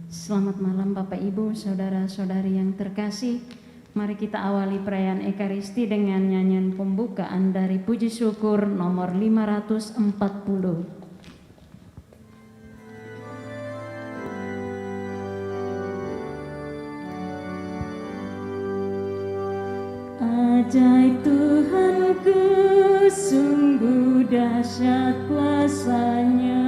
Selamat malam Bapak Ibu, Saudara-saudari yang terkasih. Mari kita awali perayaan Ekaristi dengan nyanyian pembukaan dari Puji Syukur nomor 540. Ajaib Tuhanku, sungguh dahsyat kuasa-Nya.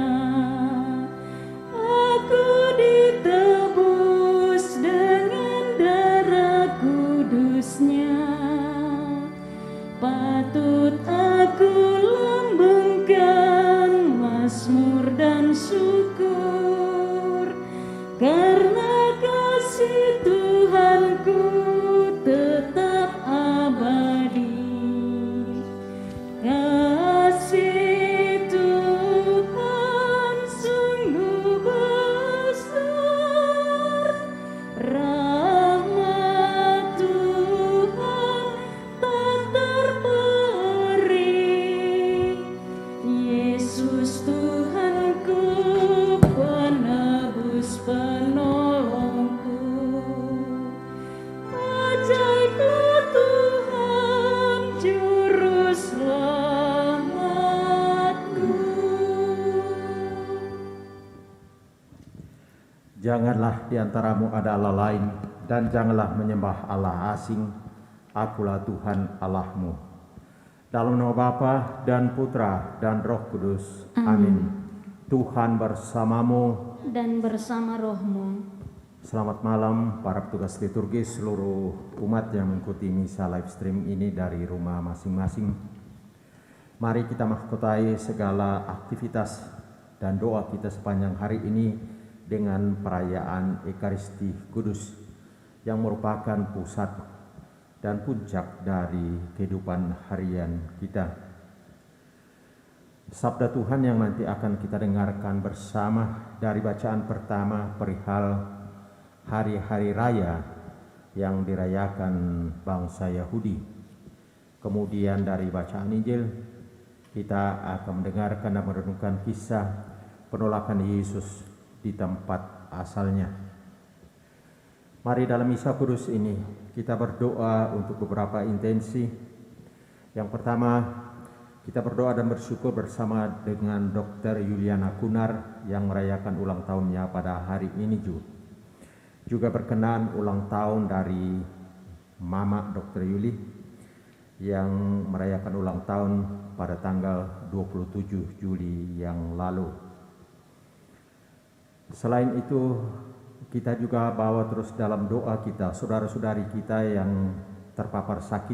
Aku ditebus dengan darah kudus-Nya. Patut aku lambungkan mazmur dan syukur, karena kasih Tuhanku tetap abadi. Kasih Tuhan sungguh besar, rahmat Tuhan tak terperi. Yesus Tuhanku, penebus penolongku. Ajaiblah Tuhan, juru selamatku. Janganlah di antaramu ada Allah lain, dan janganlah menyembah Allah asing. Akulah Tuhan Allahmu. Dalam nama Bapa dan Putra dan Roh Kudus. Amin. Tuhan bersamamu. Dan bersama rohmu. Selamat malam para petugas liturgis, seluruh umat yang mengikuti misa live stream ini dari rumah masing-masing. Mari kita mahkotai segala aktivitas dan doa kita sepanjang hari ini dengan perayaan Ekaristi Kudus yang merupakan pusat dan puncak dari kehidupan harian kita. Sabda Tuhan yang nanti akan kita dengarkan bersama dari bacaan pertama perihal hari-hari raya yang dirayakan bangsa Yahudi. Kemudian dari bacaan Injil kita akan mendengarkan dan merenungkan kisah penolakan Yesus di tempat asalnya. Mari dalam misa kudus ini kita berdoa untuk beberapa intensi. Yang pertama, kita berdoa dan bersyukur bersama dengan Dr. Yuliana Kunar yang merayakan ulang tahunnya pada hari ini juga berkenan ulang tahun dari Mama Dr. Yuli yang merayakan ulang tahun pada tanggal 27 Juli yang lalu. Selain itu, kita juga bawa terus dalam doa kita saudara-saudari kita yang terpapar sakit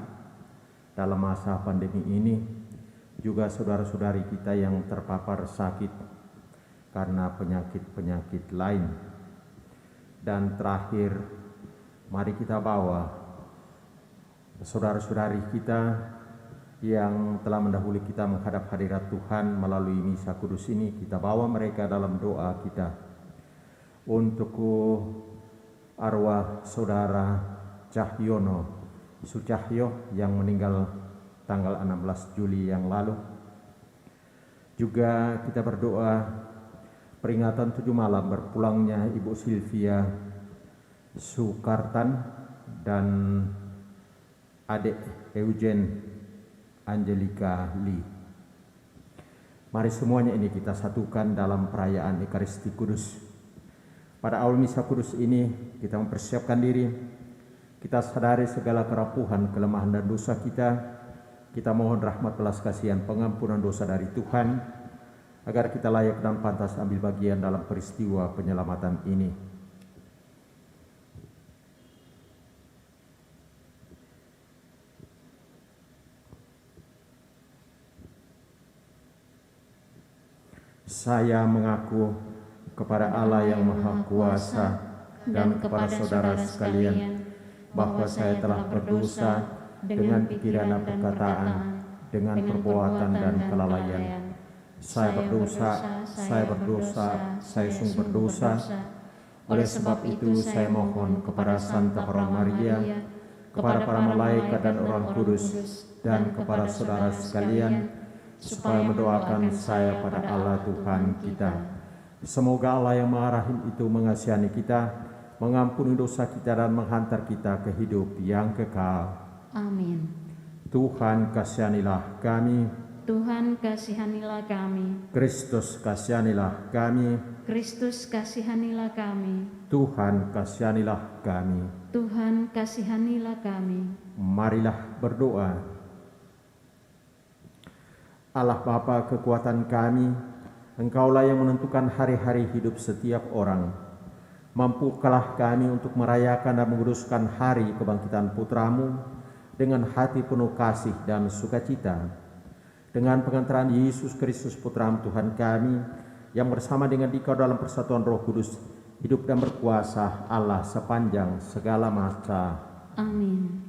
dalam masa pandemi ini, juga saudara-saudari kita yang terpapar sakit karena penyakit-penyakit lain. Dan terakhir, mari kita bawa saudara-saudari kita yang telah mendahului kita menghadap hadirat Tuhan melalui misa kudus ini. Kita bawa mereka dalam doa kita. Untuk arwah saudara Cahyono Sucahyo yang meninggal tanggal 16 Juli yang lalu. Juga kita berdoa peringatan 7 malam berpulangnya Ibu Sylvia Sukartan dan adik Eugen Angelika Lee. Mari semuanya ini kita satukan dalam perayaan Ekaristi Kudus. Pada awal misa kudus ini kita mempersiapkan diri, kita sadari segala kerapuhan, kelemahan dan dosa kita. Kita mohon rahmat belas kasihan pengampunan dosa dari Tuhan, agar kita layak dan pantas ambil bagian dalam peristiwa penyelamatan ini. Saya mengaku kepada Allah yang Maha Kuasa dan kepada saudara sekalian bahwa saya telah berdosa dengan pikiran dan perkataan, dengan perbuatan dan kelalaian. Saya berdosa, saya sungguh berdosa. Oleh sebab itu saya mohon kepada Santa Maria, kepada para malaikat dan orang kudus, dan kepada saudara sekalian, supaya mendoakan saya pada Allah Tuhan kita, Semoga Allah yang Maha Rahim itu mengasihani kita, mengampuni dosa kita dan menghantar kita ke hidup yang kekal. Amin. Tuhan kasihanilah kami. Tuhan kasihanilah kami. Kristus kasihanilah kami. Kristus kasihanilah kami. Tuhan kasihanilah kami. Tuhan kasihanilah kami. Marilah berdoa. Allah Bapa kekuatan kami, Engkaulah yang menentukan hari-hari hidup setiap orang. Mampukanlah kami untuk merayakan dan menguduskan hari kebangkitan Putra-Mu dengan hati penuh kasih dan sukacita. Dengan pengantaran Yesus Kristus Putra-Mu Tuhan kami, yang bersama dengan Dikau dalam persatuan Roh Kudus, hidup dan berkuasa Allah sepanjang segala masa. Amin.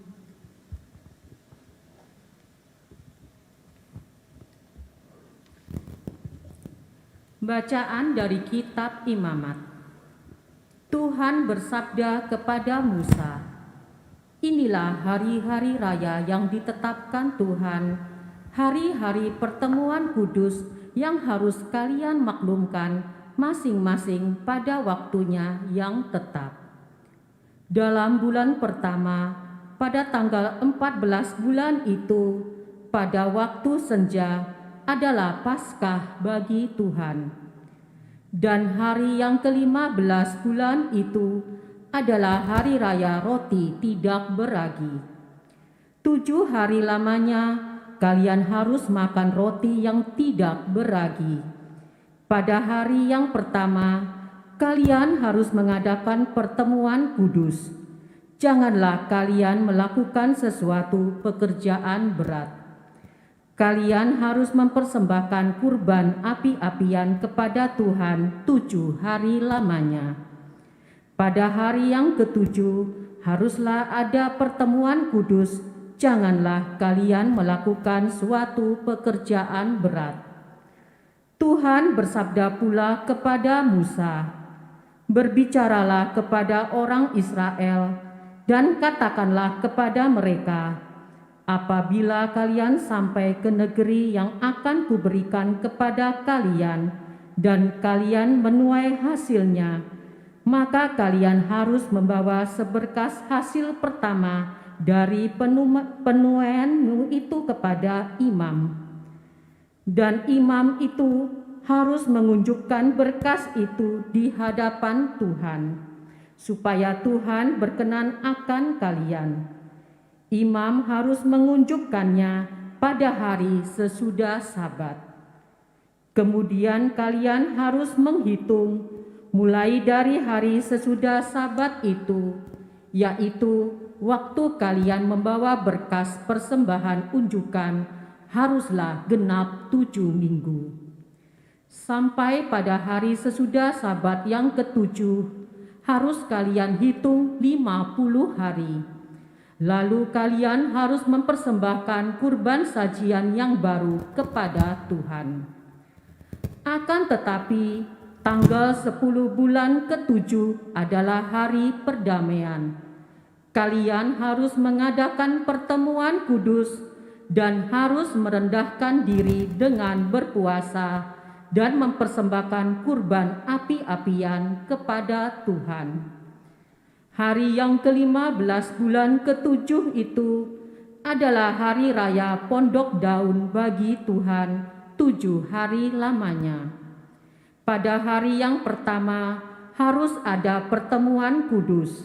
Bacaan dari Kitab Imamat. Tuhan bersabda kepada Musa, "Inilah hari-hari raya yang ditetapkan Tuhan, hari-hari pertemuan kudus yang harus kalian maklumkan masing-masing pada waktunya yang tetap. Dalam bulan pertama, pada tanggal 14 bulan itu, pada waktu senja, adalah Paskah bagi Tuhan. Dan hari yang ke-15 bulan itu adalah hari raya roti tidak beragi. 7 hari lamanya kalian harus makan roti yang tidak beragi. Pada hari yang pertama, kalian harus mengadakan pertemuan kudus. Janganlah kalian melakukan sesuatu pekerjaan berat. Kalian harus mempersembahkan kurban api-apian kepada Tuhan 7 hari lamanya. Pada hari yang ke-7 haruslah ada pertemuan kudus. Janganlah kalian melakukan suatu pekerjaan berat." Tuhan bersabda pula kepada Musa, "Berbicaralah kepada orang Israel dan katakanlah kepada mereka, apabila kalian sampai ke negeri yang akan kuberikan kepada kalian dan kalian menuai hasilnya, maka kalian harus membawa seberkas hasil pertama dari penuaianmu itu kepada imam. Dan imam itu harus mengunjukkan berkas itu di hadapan Tuhan, supaya Tuhan berkenan akan kalian. Imam harus mengunjukkannya pada hari sesudah Sabat. Kemudian kalian harus menghitung mulai dari hari sesudah Sabat itu, yaitu waktu kalian membawa berkas persembahan unjukan, haruslah genap 7 minggu. Sampai pada hari sesudah Sabat yang ke-7, harus kalian hitung 50 hari. Lalu kalian harus mempersembahkan kurban sajian yang baru kepada Tuhan. Akan tetapi, tanggal 10 bulan ke-7 adalah hari perdamaian. Kalian harus mengadakan pertemuan kudus dan harus merendahkan diri dengan berpuasa dan mempersembahkan kurban api-apian kepada Tuhan. Hari yang ke-15 bulan ke-7 itu adalah hari raya Pondok Daun bagi Tuhan 7 hari lamanya. Pada hari yang pertama harus ada pertemuan kudus.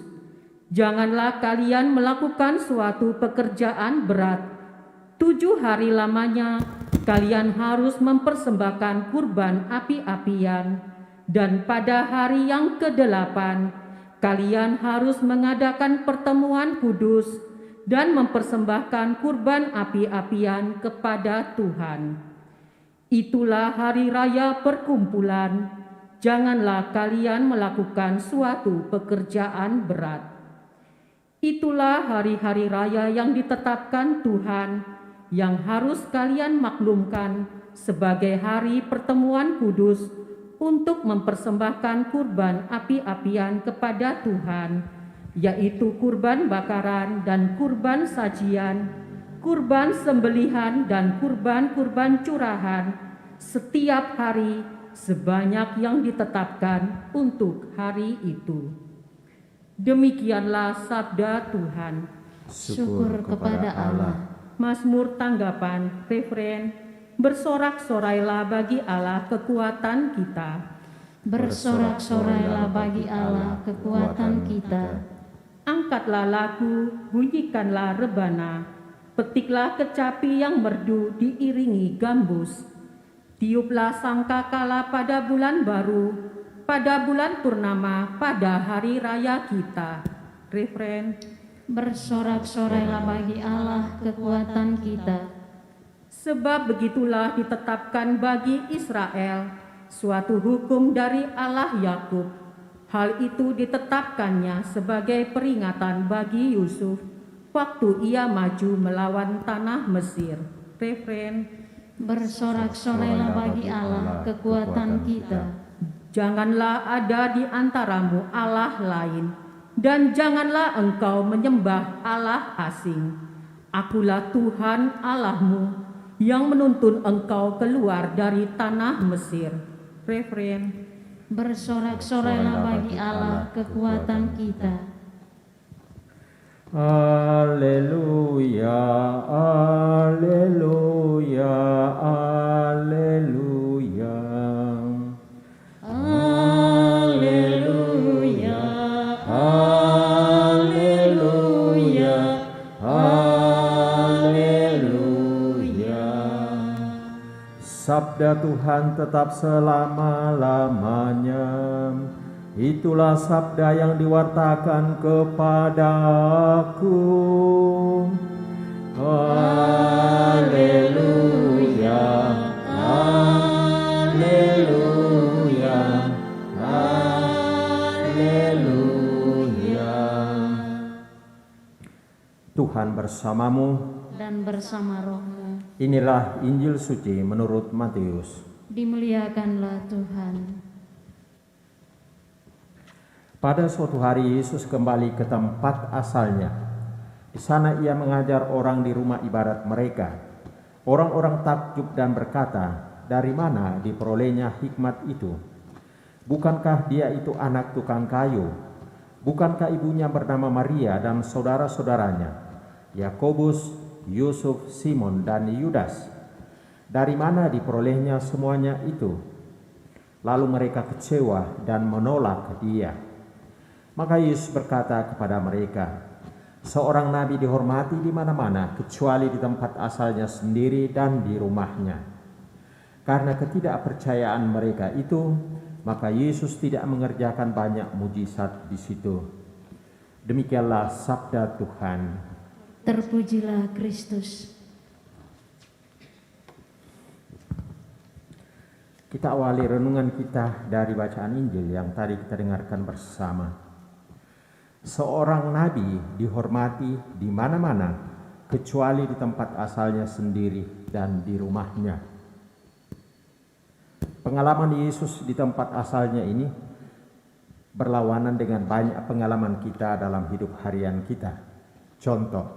Janganlah kalian melakukan suatu pekerjaan berat. 7 hari lamanya kalian harus mempersembahkan kurban api-apian. Dan pada hari yang ke-8 kalian harus mengadakan pertemuan kudus dan mempersembahkan kurban api-apian kepada Tuhan. Itulah hari raya perkumpulan. Janganlah kalian melakukan suatu pekerjaan berat. Itulah hari-hari raya yang ditetapkan Tuhan, yang harus kalian maklumkan sebagai hari pertemuan kudus untuk mempersembahkan kurban api-apian kepada Tuhan, yaitu kurban bakaran dan kurban sajian, kurban sembelihan dan kurban-kurban curahan setiap hari sebanyak yang ditetapkan untuk hari itu. Demikianlah sabda Tuhan. Syukur kepada Allah. Mazmur tanggapan, referen, bersorak-sorailah bagi Allah kekuatan kita. Bersorak-sorailah bagi Allah kekuatan kita. Angkatlah lagu, bunyikanlah rebana, petiklah kecapi yang merdu diiringi gambus. Tiuplah sangkakala pada bulan baru, pada bulan purnama, pada hari raya kita. Referen, Bersorak-sorailah bagi Allah kekuatan kita. sebab begitulah ditetapkan bagi Israel suatu hukum dari Allah Yakub. Hal itu ditetapkannya sebagai peringatan bagi Yusuf waktu ia maju melawan tanah Mesir. Referen, Bersorak-sorailah bagi Allah kekuatan kita. janganlah ada di antaramu Allah lain, dan janganlah engkau menyembah Allah asing. Akulah Tuhan Allahmu yang menuntun engkau keluar dari tanah Mesir. Referen, Bersorak-sorailah bagi Allah kekuatan kita. Haleluya, haleluya, haleluya. Haleluya, haleluya, haleluya. Sabda Tuhan tetap selama-lamanya. Itulah sabda yang diwartakan kepadaku. Haleluya, haleluya, haleluya. Tuhan bersamamu. Dan bersama rohmu. Inilah Injil suci menurut Matius. Dimuliakanlah Tuhan. Pada suatu hari Yesus kembali ke tempat asalnya. Di sana ia mengajar orang di rumah ibadat mereka. Orang-orang takjub dan berkata, "Dari mana diperolehnya hikmat itu? Bukankah dia itu anak tukang kayu? Bukankah ibunya bernama Maria dan saudara-saudaranya, Yakobus, Yusuf, Simon, dan Yudas? Dari mana diperolehnya semuanya itu?" Lalu mereka kecewa dan menolak dia. Maka Yesus berkata kepada mereka, "Seorang nabi dihormati di mana-mana kecuali di tempat asalnya sendiri dan di rumahnya." Karena ketidakpercayaan mereka itu, maka Yesus tidak mengerjakan banyak mujizat di situ. Demikianlah sabda Tuhan. Terpujilah Kristus. Kita awali renungan kita dari bacaan Injil yang tadi kita dengarkan bersama. Seorang nabi dihormati di mana-mana kecuali di tempat asalnya sendiri dan di rumahnya. Pengalaman Yesus di tempat asalnya ini berlawanan dengan banyak pengalaman kita dalam hidup harian kita. Contoh,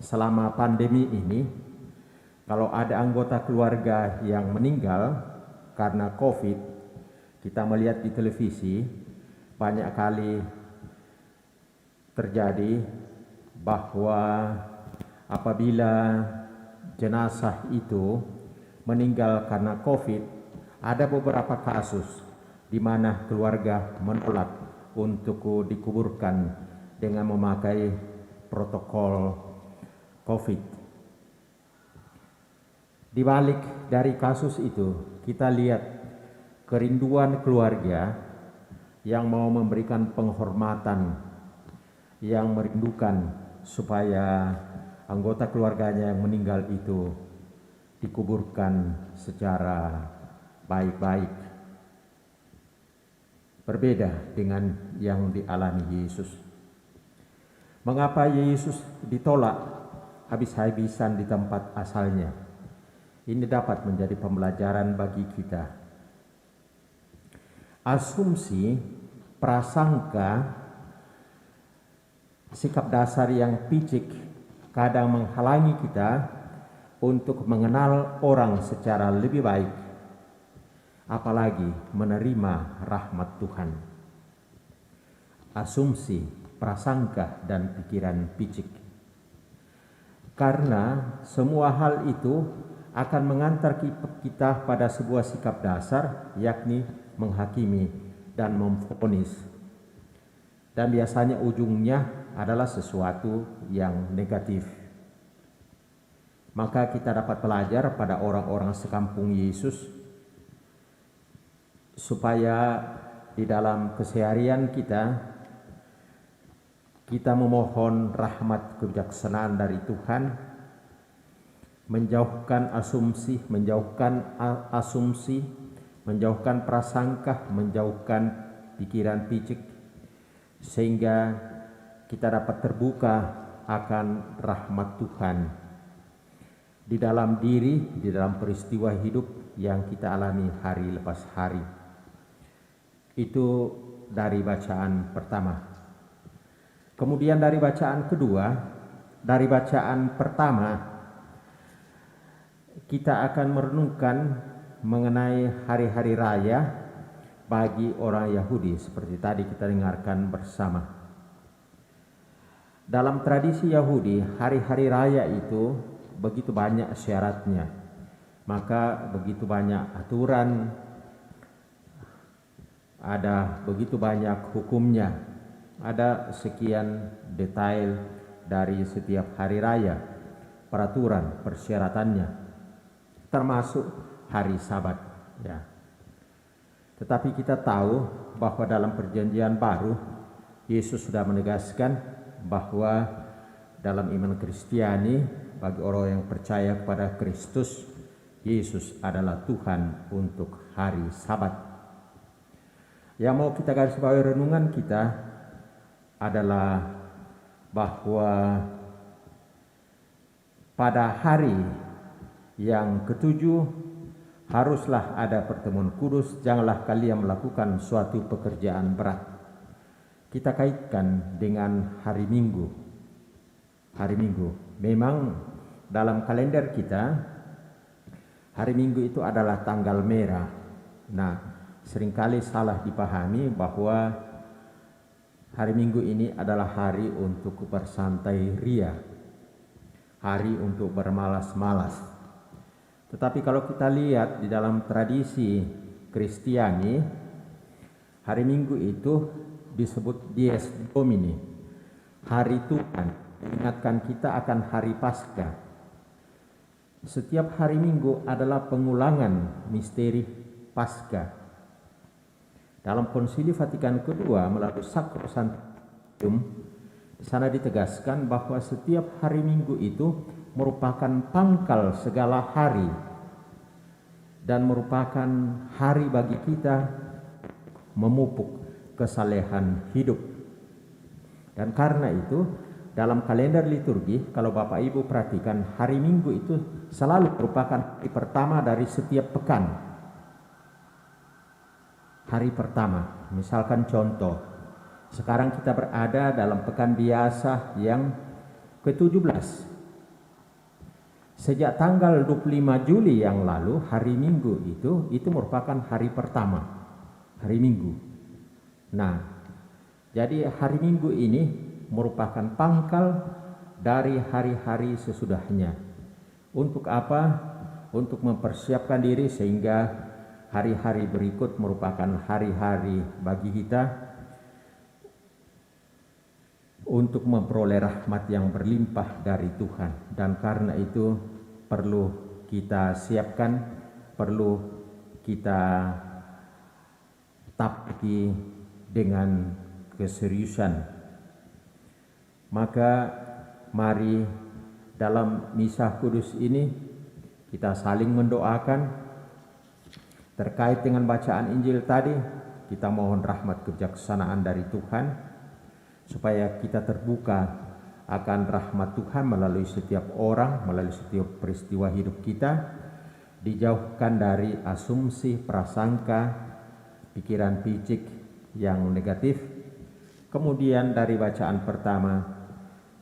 selama pandemi ini, kalau ada anggota keluarga yang meninggal karena COVID, kita melihat di televisi banyak kali terjadi bahwa apabila jenazah itu meninggal karena COVID, ada beberapa kasus di mana keluarga menolak untuk dikuburkan dengan memakai protokol COVID. Di balik dari kasus itu, kita lihat kerinduan keluarga yang mau memberikan penghormatan, yang merindukan supaya anggota keluarganya yang meninggal itu dikuburkan secara baik-baik. Berbeda dengan yang dialami Yesus. Mengapa Yesus ditolak habis-habisan di tempat asalnya? Ini dapat menjadi pembelajaran bagi kita. Asumsi, prasangka, sikap dasar yang picik kadang menghalangi kita untuk mengenal orang secara lebih baik. apalagi menerima rahmat Tuhan. Asumsi, prasangka, dan pikiran picik. Karena semua hal itu akan mengantar kita pada sebuah sikap dasar, yakni menghakimi dan memvonis. Dan biasanya ujungnya adalah sesuatu yang negatif. Maka kita dapat belajar pada orang-orang sekampung Yesus supaya di dalam keseharian kita memohon rahmat kebijaksanaan dari Tuhan, menjauhkan asumsi, menjauhkan prasangka, menjauhkan pikiran picik, sehingga kita dapat terbuka akan rahmat Tuhan di dalam diri, di dalam peristiwa hidup yang kita alami hari lepas hari. Itu dari bacaan pertama. Kemudian dari bacaan kedua, dari bacaan pertama kita akan merenungkan mengenai hari-hari raya bagi orang Yahudi seperti tadi kita dengarkan bersama. Dalam tradisi Yahudi, hari-hari raya itu begitu banyak syaratnya, maka begitu banyak aturan, ada begitu banyak hukumnya, ada sekian detail dari setiap hari raya, peraturan, persyaratannya, termasuk hari Sabat, ya. Tetapi kita tahu bahwa dalam Perjanjian Baru Yesus sudah menegaskan bahwa dalam iman Kristiani, bagi orang yang percaya kepada Kristus, Yesus adalah Tuhan untuk hari Sabat. Yang mau kita garis bawahi renungan kita adalah bahwa pada hari yang ketujuh haruslah ada pertemuan kudus, janganlah kalian melakukan suatu pekerjaan berat. Kita kaitkan dengan hari Minggu. Hari Minggu, memang dalam kalender kita hari Minggu itu adalah tanggal merah. Nah, seringkali salah dipahami bahwa hari Minggu ini adalah hari untuk bersantai ria, hari untuk bermalas-malas. Tetapi kalau kita lihat di dalam tradisi Kristiani, hari Minggu itu disebut Dies Domini, hari Tuhan, mengingatkan kita akan hari Paskah. Setiap hari Minggu adalah pengulangan misteri Paskah. Dalam Konsili Vatikan kedua melalui Sacrosanctum, di sana ditegaskan bahwa setiap hari Minggu itu merupakan pangkal segala hari dan merupakan hari bagi kita memupuk kesalehan hidup. Dan karena itu dalam kalender liturgi, kalau Bapak Ibu perhatikan, hari Minggu itu selalu merupakan hari pertama dari setiap pekan. Hari pertama, misalkan contoh, sekarang kita berada dalam pekan biasa yang ke-17. Sejak tanggal 25 Juli yang lalu, hari Minggu itu merupakan hari pertama, hari Minggu. Nah, jadi hari Minggu ini merupakan pangkal dari hari-hari sesudahnya. Untuk apa? Untuk mempersiapkan diri sehingga hari-hari berikut merupakan hari-hari bagi kita untuk memperoleh rahmat yang berlimpah dari Tuhan. Dan karena itu perlu kita siapkan, perlu kita tapaki dengan keseriusan. Maka mari dalam misa kudus ini kita saling mendoakan terkait dengan bacaan Injil tadi. Kita mohon rahmat kebijaksanaan dari Tuhan supaya kita terbuka akan rahmat Tuhan melalui setiap orang, melalui setiap peristiwa hidup kita, dijauhkan dari asumsi, prasangka, pikiran picik yang negatif. Kemudian dari bacaan pertama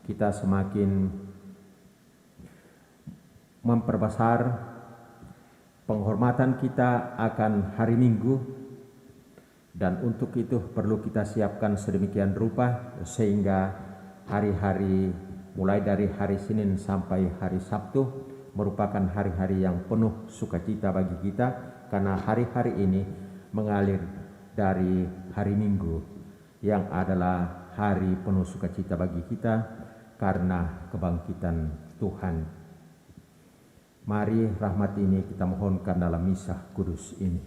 kita semakin memperbesar penghormatan kita akan hari Minggu, dan untuk itu perlu kita siapkan sedemikian rupa sehingga hari-hari mulai dari hari Senin sampai hari Sabtu merupakan hari-hari yang penuh sukacita bagi kita, karena hari-hari ini mengalir dari hari Minggu yang adalah hari penuh sukacita bagi kita karena kebangkitan Tuhan. Mari rahmat ini kita mohonkan dalam misa kudus ini.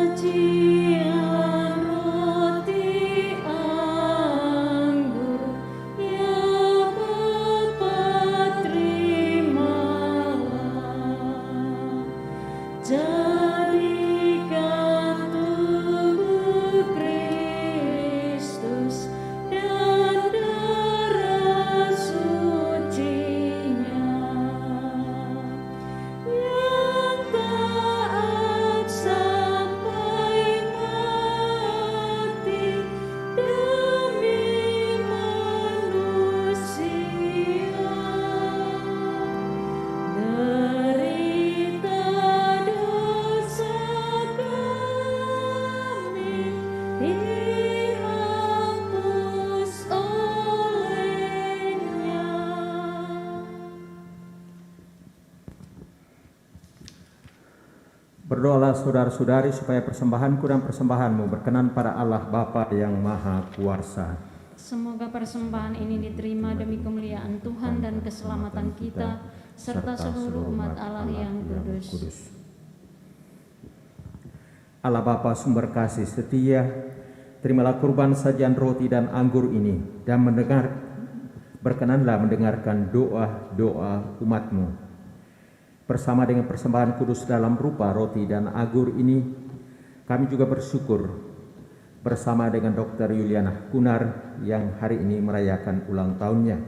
Sajian roti anggur yang Bapa terimalah, jadikan tubuh Kristus dan darah suci-Nya yang taat sampai mati demi manusia. Derita dosa kami dihapus oleh-Nya. Berdoalah saudara-saudari supaya persembahanku dan persembahanmu berkenan pada Allah Bapa yang Maha Kuasa. Semoga persembahan ini diterima demi kemuliaan Tuhan dan keselamatan kita, serta seluruh umat Allah yang kudus. Allah Bapa sumber kasih setia, terimalah kurban sajian roti dan anggur ini, dan berkenanlah mendengarkan doa-doa umat-Mu. Bersama dengan persembahan kudus dalam rupa roti dan anggur ini, kami juga bersyukur bersama dengan Dr. Yuliana Kunar yang hari ini merayakan ulang tahunnya.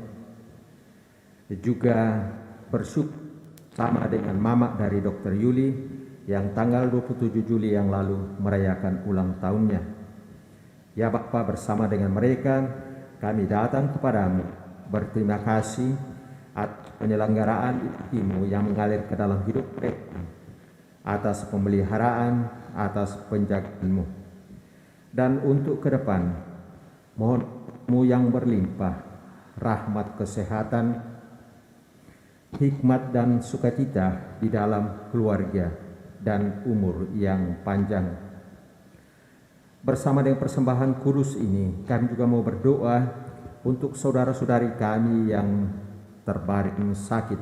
Juga bersyukur sama dengan mama dari Dr. Yuli yang tanggal 27 Juli yang lalu merayakan ulang tahunnya. Ya Bapa, bersama dengan mereka kami datang kepadamu berterima kasih atas penyelenggaraan ilahi-Mu yang mengalir ke dalam hidup mereka, atas pemeliharaan, atas penjagaan-Mu. Dan untuk ke depan, mohon-Mu yang berlimpah, rahmat kesehatan, hikmat dan sukacita di dalam keluarga, dan umur yang panjang. Bersama dengan persembahan kudus ini, kami juga mau berdoa untuk saudara-saudari kami yang terbaring sakit,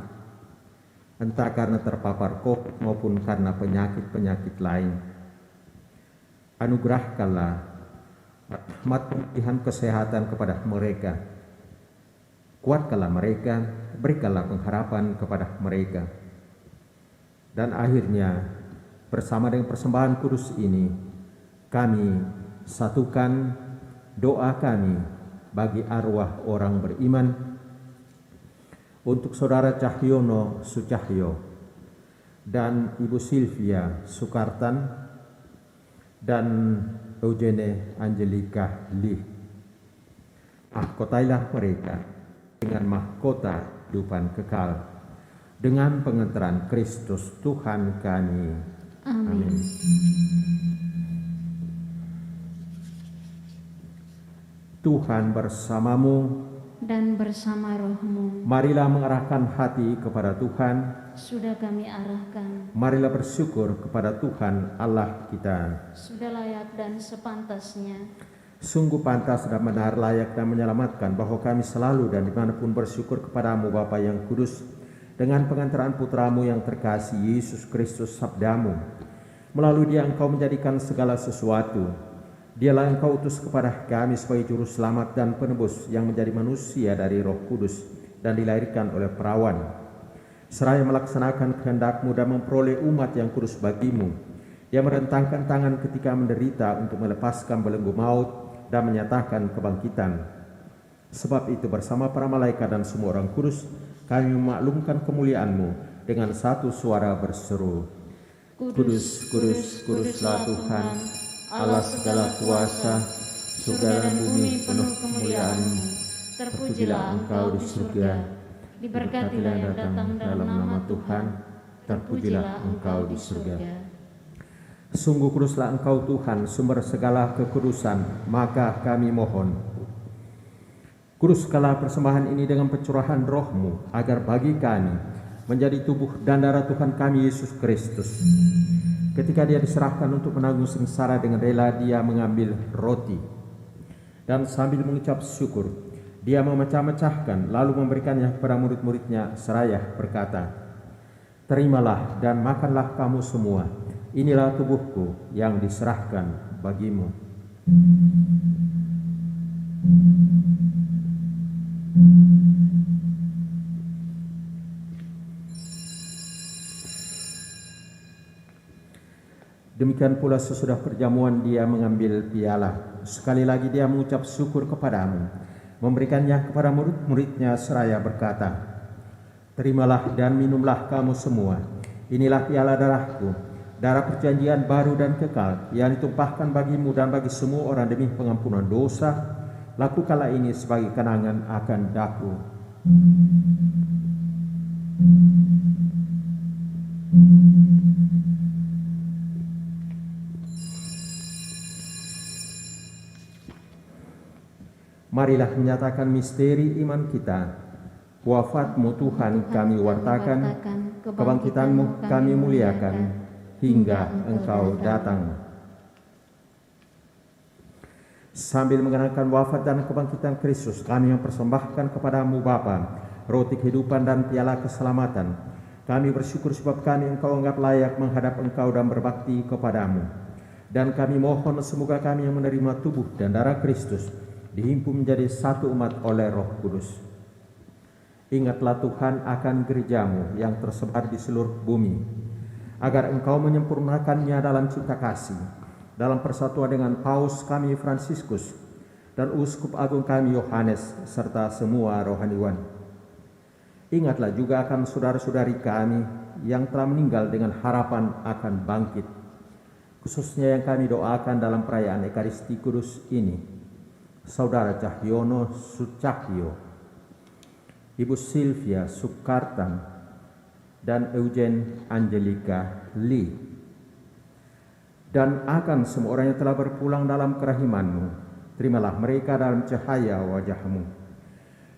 entah karena terpapar COVID maupun karena penyakit-penyakit lain. Anugerahkanlah rahmat pemulihan kesehatan kepada mereka. Kuatkanlah mereka, berikanlah pengharapan kepada mereka. Dan akhirnya, bersama dengan persembahan kudus ini, kami satukan doa kami bagi arwah orang beriman, untuk Saudara Cahyono Sucahyo dan Ibu Silvia Sukartan dan Eugene Angelika Lee. Mahkotailah mereka dengan mahkota kehidupan kekal, dengan pengantaran Kristus Tuhan kami. Amin. Tuhan bersamamu Dan bersama rohmu, marilah mengarahkan hati kepada Tuhan. sudah kami arahkan, Marilah bersyukur kepada Tuhan Allah kita. sudah layak dan sepantasnya. Sungguh pantas dan benar, layak dan menyelamatkan bahwa kami selalu dan dimanapun bersyukur kepadamu Bapa yang kudus, dengan pengantaran putramu yang terkasih Yesus Kristus sabdamu. Melalui Dia Engkau menjadikan segala sesuatu. Dialah yang Engkau utus kepada kami sebagai juru selamat dan penebus yang menjadi manusia dari Roh Kudus dan dilahirkan oleh perawan. Seraya melaksanakan kehendak-Mu dan memperoleh umat yang kudus bagimu, Dia merentangkan tangan ketika menderita untuk melepaskan belenggu maut dan menyatakan kebangkitan. Sebab itu bersama para malaikat dan semua orang kudus, kami memaklumkan kemuliaan-Mu dengan satu suara berseru, Kudus, kudus, kuduslah Tuhan, Allah segala kuasa, surga dan bumi penuh kemuliaan-Mu. Terpujilah Engkau di surga, diberkatilah yang datang dalam nama Tuhan, terpujilah Engkau di surga. Sungguh kuduslah Engkau Tuhan, sumber segala kekudusan, maka kami mohon, kuduskanlah persembahan ini dengan pencurahan Roh-Mu, agar bagi kami menjadi tubuh dan darah Tuhan kami Yesus Kristus. Ketika Dia diserahkan untuk menanggung sengsara, dengan rela Dia mengambil roti, dan sambil mengucap syukur, Dia memecah-mecahkan, lalu memberikannya kepada murid-murid-Nya seraya berkata, Terimalah dan makanlah kamu semua, inilah tubuhku yang diserahkan bagimu. Demikian pula sesudah perjamuan Dia mengambil piala. Sekali lagi Dia mengucap syukur kepadamu, memberikannya kepada murid-murid-Nya seraya berkata, Terimalah dan minumlah kamu semua, inilah piala darahku, darah perjanjian baru dan kekal, yang ditumpahkan bagimu dan bagi semua orang demi pengampunan dosa. Lakukanlah ini sebagai kenangan akan daku. Marilah menyatakan misteri iman kita. Wafat-Mu Tuhan kami wartakan, kebangkitan-Mu kami muliakan, hingga Engkau datang. Sambil mengenangkan wafat dan kebangkitan Kristus, kami mempersembahkan kepada-Mu Bapa roti kehidupan dan piala keselamatan. Kami bersyukur sebab kami Engkau anggap layak menghadap Engkau dan berbakti kepada-Mu. Dan kami mohon semoga kami yang menerima tubuh dan darah Kristus dihimpun menjadi satu umat oleh Roh Kudus. Ingatlah Tuhan akan gereja-Mu yang tersebar di seluruh bumi, agar Engkau menyempurnakannya dalam cinta kasih, dalam persatuan dengan Paus kami Fransiskus dan Uskup Agung kami Yohanes, serta semua rohaniwan. Ingatlah juga akan saudara-saudari kami yang telah meninggal dengan harapan akan bangkit, khususnya yang kami doakan dalam perayaan Ekaristi Kudus ini, Saudara Cahyono Sucakyo, Ibu Sylvia Sukartan, dan Eugen Angelika Lee, dan akan semua orang yang telah berpulang dalam kerahiman-Mu. Terimalah mereka dalam cahaya wajah-Mu.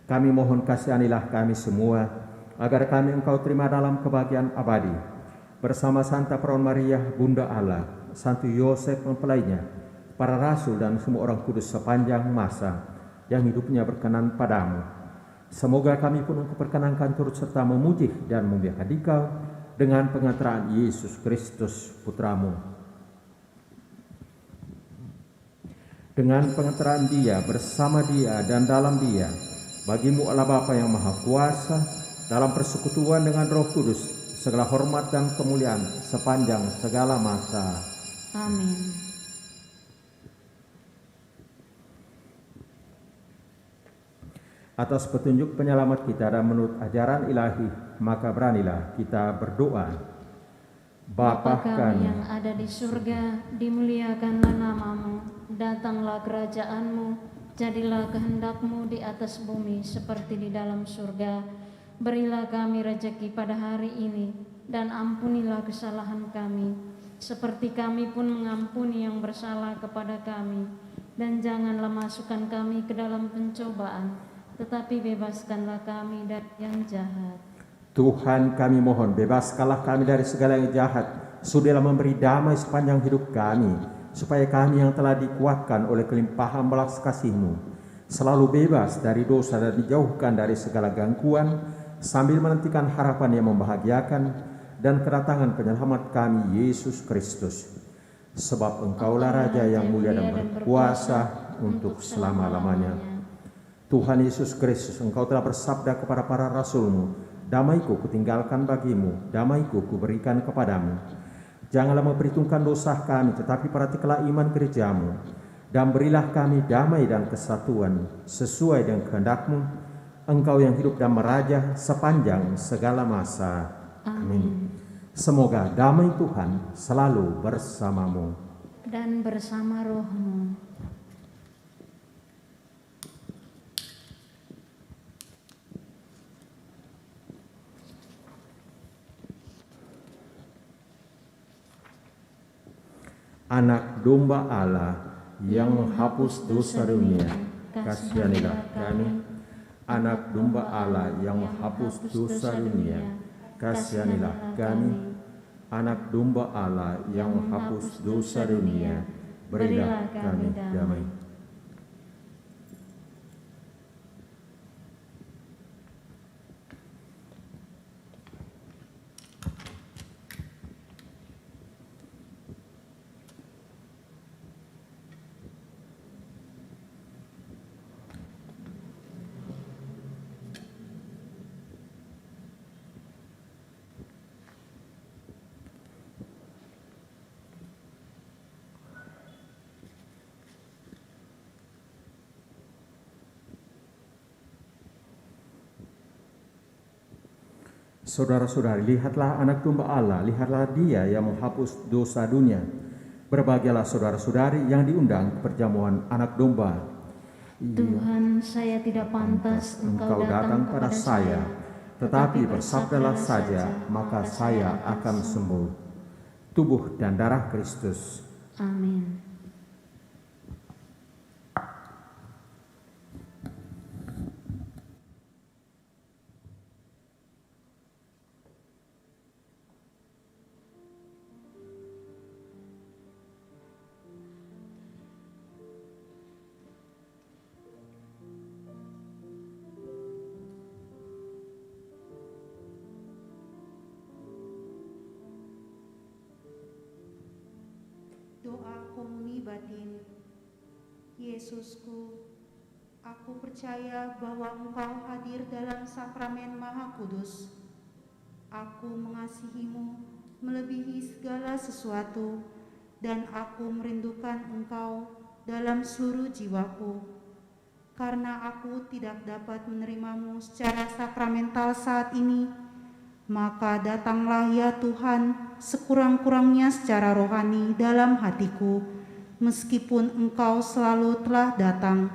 Kami mohon kasihanilah kami semua, agar kami Engkau terima dalam kebahagiaan abadi, bersama Santa Perawan Maria, Bunda Allah, Santo Yosef mempelainya, para rasul dan semua orang kudus sepanjang masa yang hidupnya berkenan padamu. Semoga kami pun Engkau perkenankan turut serta memuji dan memuliakan Dikau dengan pengantaraan Yesus Kristus Putra-Mu. Dengan pengantaraan Dia, bersama Dia, dan dalam Dia, bagi-Mu Allah Bapa yang Maha Kuasa, dalam persekutuan dengan Roh Kudus, segala hormat dan kemuliaan sepanjang segala masa. Amin. Atas petunjuk penyelamat kita dan menurut ajaran ilahi, maka beranilah kita berdoa. Bapa kami yang ada di surga, dimuliakanlah nama-Mu, datanglah kerajaan-Mu, jadilah kehendak-Mu di atas bumi seperti di dalam surga. Berilah kami rejeki pada hari ini, dan ampunilah kesalahan kami, seperti kami pun mengampuni yang bersalah kepada kami. Dan janganlah masukkan kami ke dalam pencobaan, tetapi bebaskanlah kami dari yang jahat. Tuhan, kami mohon, bebaskanlah kami dari segala yang jahat. Sudahlah memberi damai sepanjang hidup kami, supaya kami yang telah dikuatkan oleh kelimpahan belas kasih-Mu selalu bebas dari dosa dan dijauhkan dari segala gangguan, sambil menantikan harapan yang membahagiakan dan kedatangan penyelamat kami, Yesus Kristus. Sebab Engkaulah Raja yang mulia dan berkuasa untuk selama-lamanya. Tuhan Yesus Kristus, Engkau telah bersabda kepada para rasul-Mu, damai-Ku kutinggalkan bagimu, damai-Ku kuberikan kepadamu. Janganlah memperhitungkan dosa kami, tetapi perhatikanlah iman gerejamu, dan berilah kami damai dan kesatuan sesuai dengan kehendak-Mu, Engkau yang hidup dan meraja sepanjang segala masa. Amin. Semoga damai Tuhan selalu bersamamu dan bersama rohmu. Anak domba Allah yang menghapus dosa dunia, kasihanilah kami. Anak domba Allah yang menghapus dosa dunia, kasihanilah kami. Anak domba Allah yang menghapus dosa dunia, berilah kami damai. Saudara-saudari, lihatlah anak domba Allah, lihatlah Dia yang menghapus dosa dunia. Berbahagialah saudara-saudari yang diundang ke perjamuan anak domba. Tuhan, saya tidak pantas Engkau datang kepada saya, tetapi bersabdalah saja, maka saya akan sembuh. Tubuh dan darah Kristus. Amin. Doa komuni batin. Yesusku, aku percaya bahwa Engkau hadir dalam sakramen Maha Kudus. Aku mengasihimu melebihi segala sesuatu, dan aku merindukan Engkau dalam seluruh jiwaku. Karena aku tidak dapat menerimamu secara sakramental saat ini, maka datanglah ya Tuhan sekurang-kurangnya secara rohani dalam hatiku, meskipun Engkau selalu telah datang.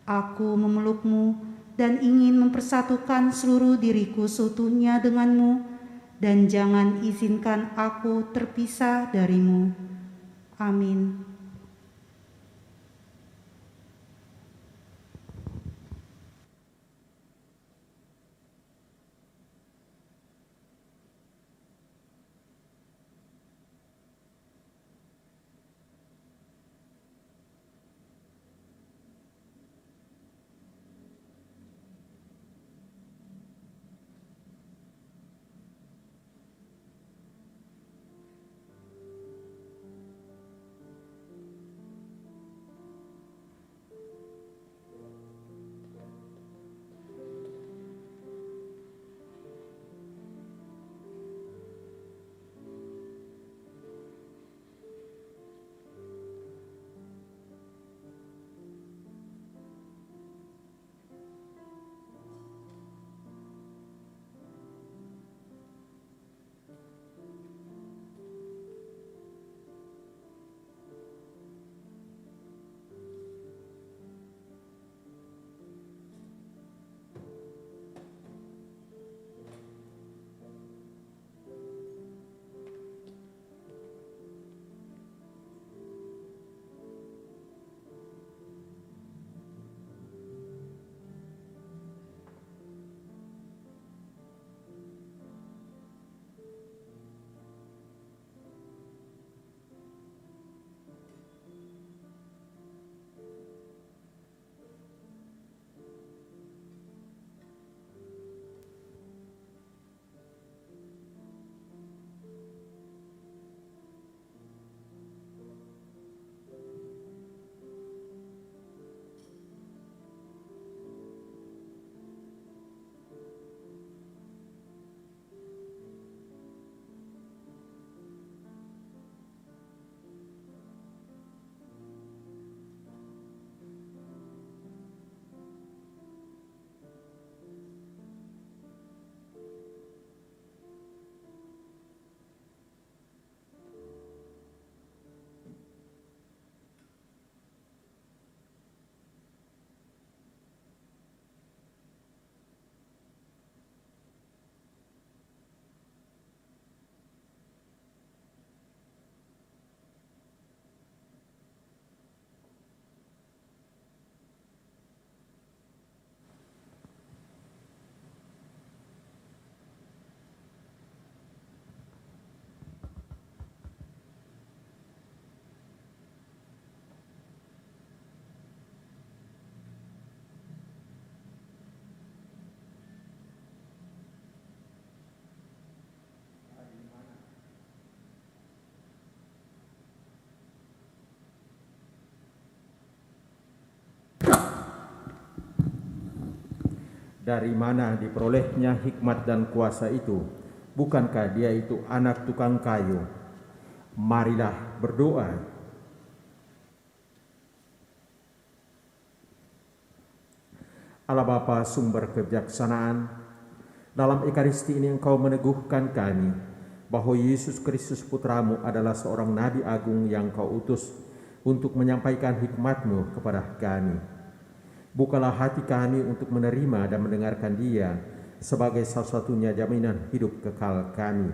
Aku memelukmu dan ingin mempersatukan seluruh diriku seutuhnya denganmu, dan jangan izinkan aku terpisah darimu. Amin. dari mana diperolehnya hikmat dan kuasa itu? Bukankah dia itu anak tukang kayu? Marilah berdoa. Allah Bapa sumber kebijaksanaan, dalam Ekaristi ini Engkau meneguhkan kami bahwa Yesus Kristus Putramu adalah seorang Nabi Agung yang Kau utus untuk menyampaikan hikmat-Mu kepada kami. Bukalah hati kami untuk menerima dan mendengarkan Dia sebagai satu-satunya jaminan hidup kekal kami.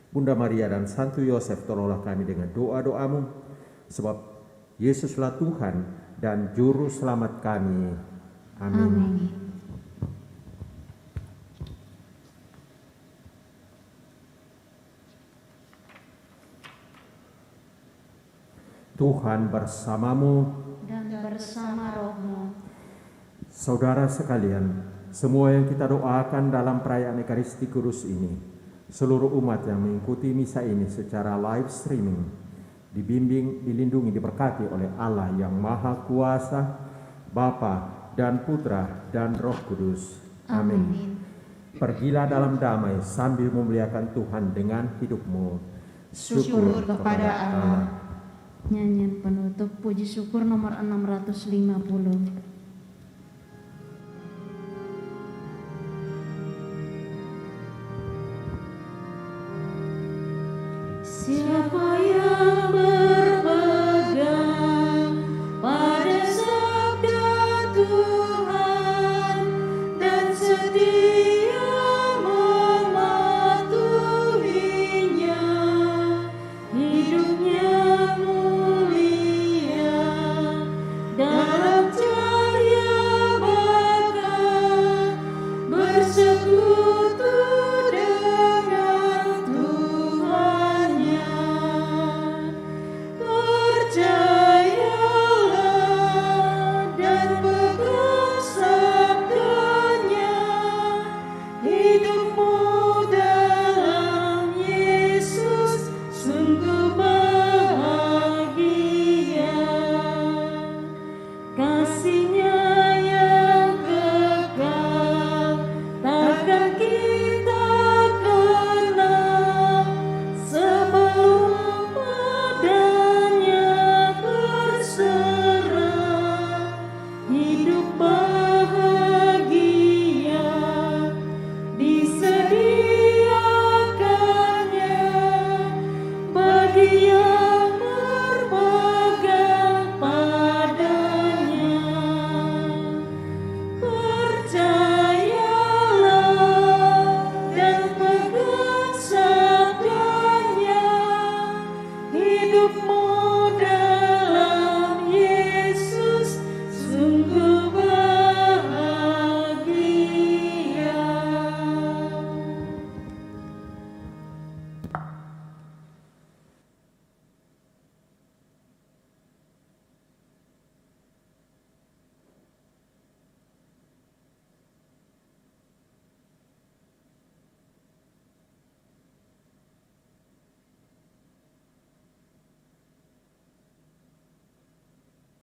Bunda Maria dan Santo Yosef, tolonglah kami dengan doa-doa-Mu, sebab Yesuslah Tuhan dan Juru Selamat kami. Amin. Tuhan bersamamu dan bersama rohmu. Saudara sekalian, semua yang kita doakan dalam perayaan Ekaristi Kudus ini, seluruh umat yang mengikuti misa ini secara live streaming, dibimbing, dilindungi, diberkati oleh Allah yang Maha Kuasa, Bapa dan Putra dan Roh Kudus. Amin. Pergilah dalam damai sambil memuliakan Tuhan dengan hidupmu. Syukur kepada Allah. Nyanyian penutup puji syukur nomor 650.